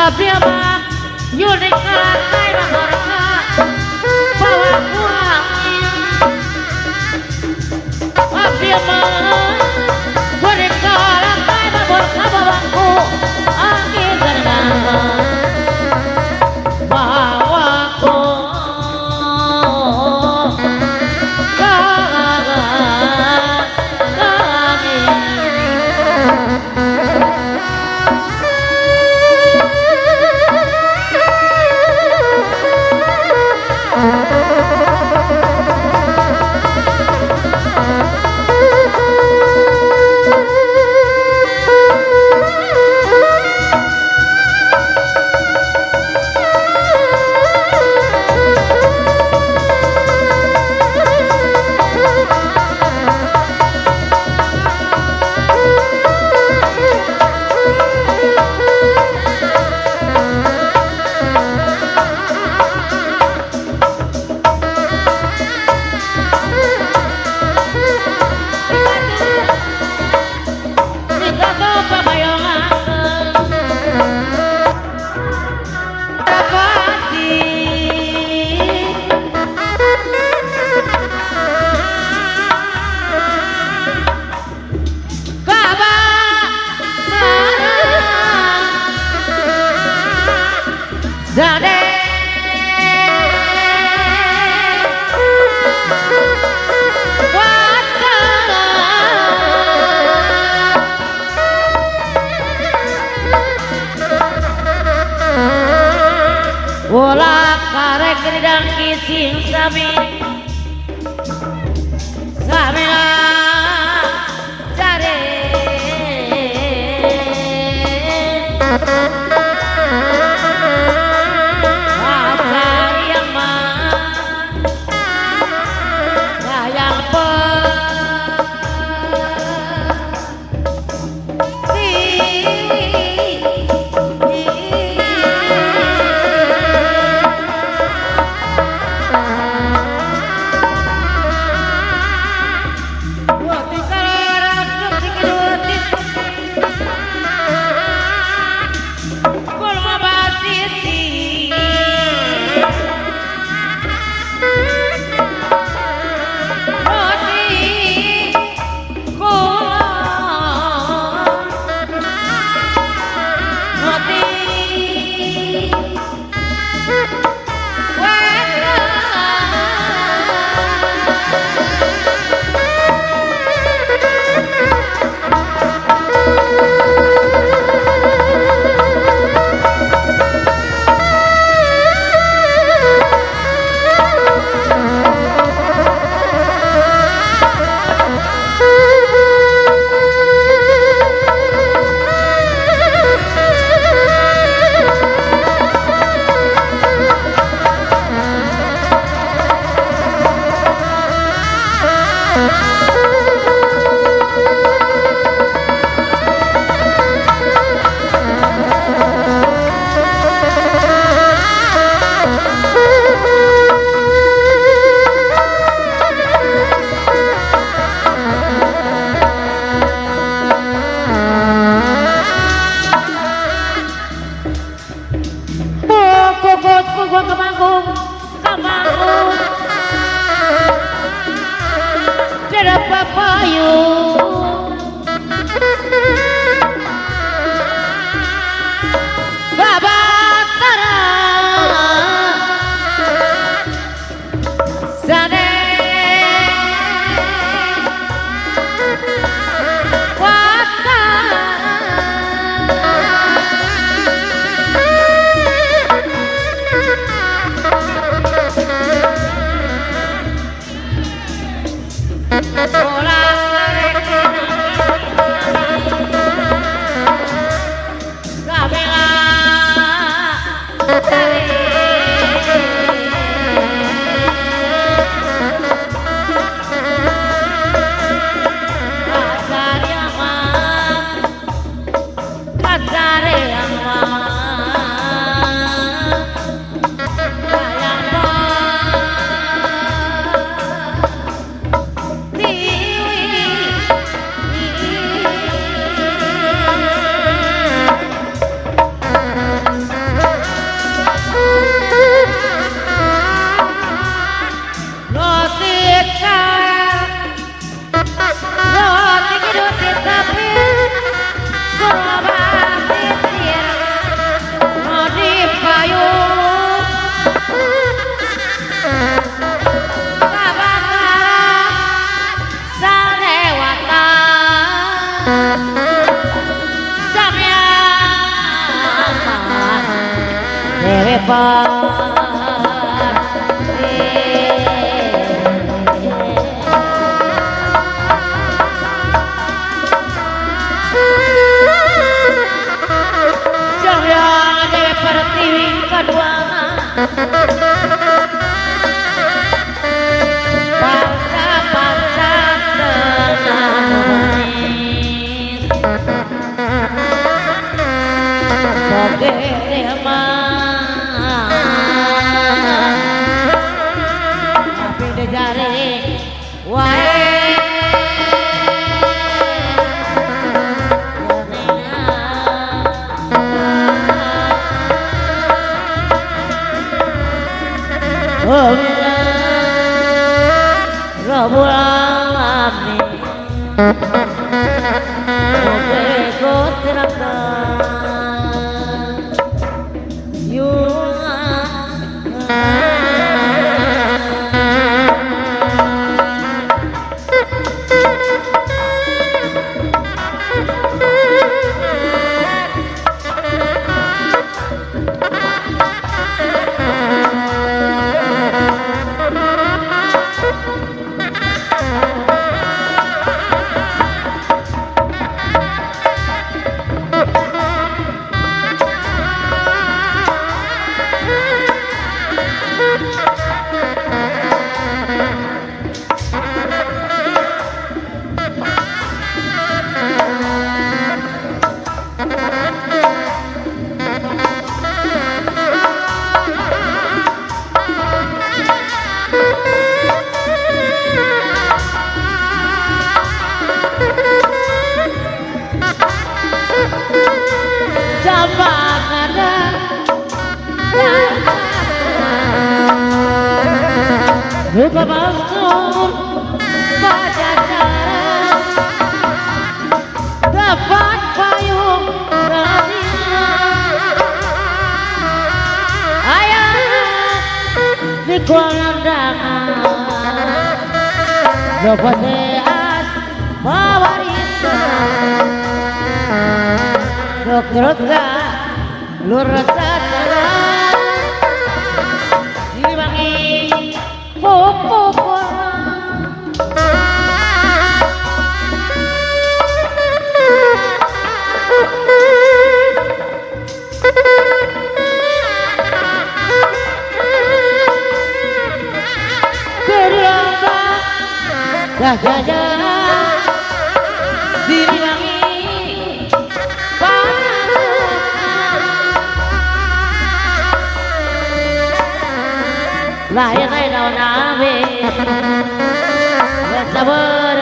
abdi mah Yudika kai maharga bawa pulang abdi mah Yudika kai maharga bawaku angin gerangan bawaku Bola karek gedang kicing sami samela jare Tiwi Jangan dewe pertiwi kedua panca-panca tenang manis Boge remang tapi de jari wae Rabbul Alamin Oke koterakan Lupa masuk pajajaran dapat payung radina ayah di kondangan dapat seas pewarisan dokter lur sajaran dibangi popo kerana dah jajan dibangi lahir dari daun abe bersabar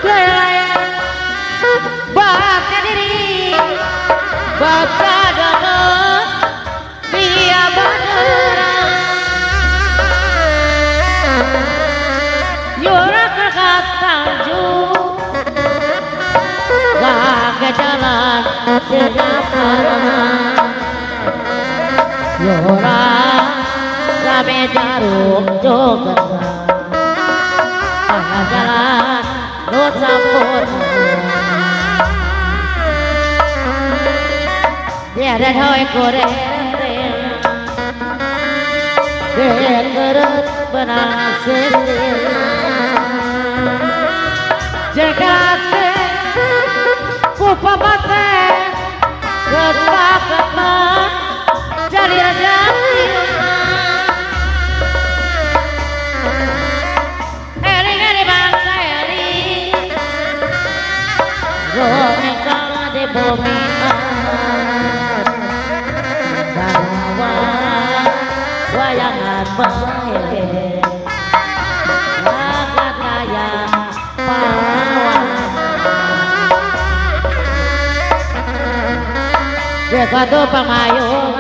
kelelayan bakal diri bakal dapat dia baderang yurak terkatanjuk ke jalan sejahtera Yora sampai jarum joget tengah jalan lu sampun tiada hoi koreng dekeret benasir jegate kupapate ketak-ketak cari aja eri bangsa eri romeka di bumi bahwa wayangan baik lakat kaya pahlawan jika tuh pengayung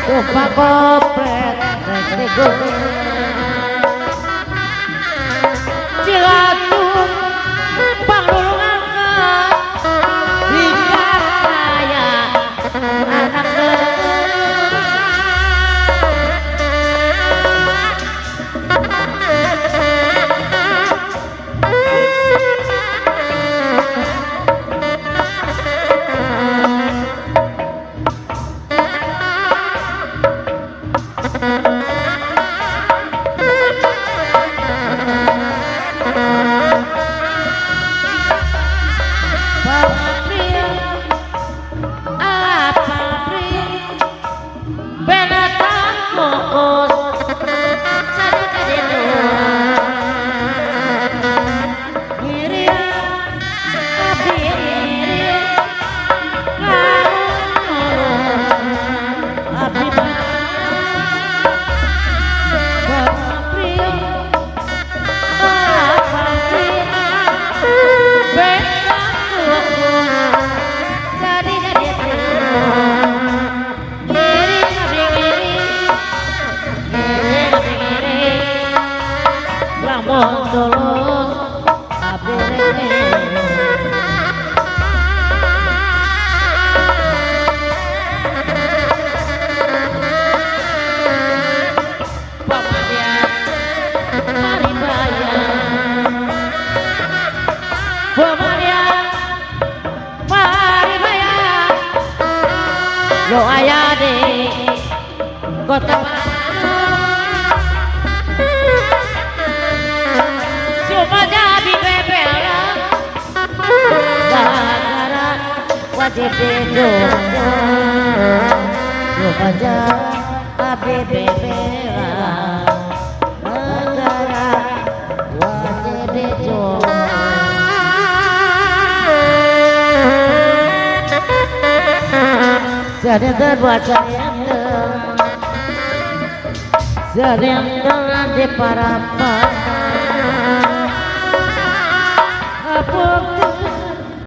tumpah kopret rekrego jika tuh panglulungan hingga saya anak Lo ayah di kota cuma jadi bebela gara-gara wajib hidup cuma jadi bebela gara wajib hidup. Sedang terbaca sedang dengan di para apa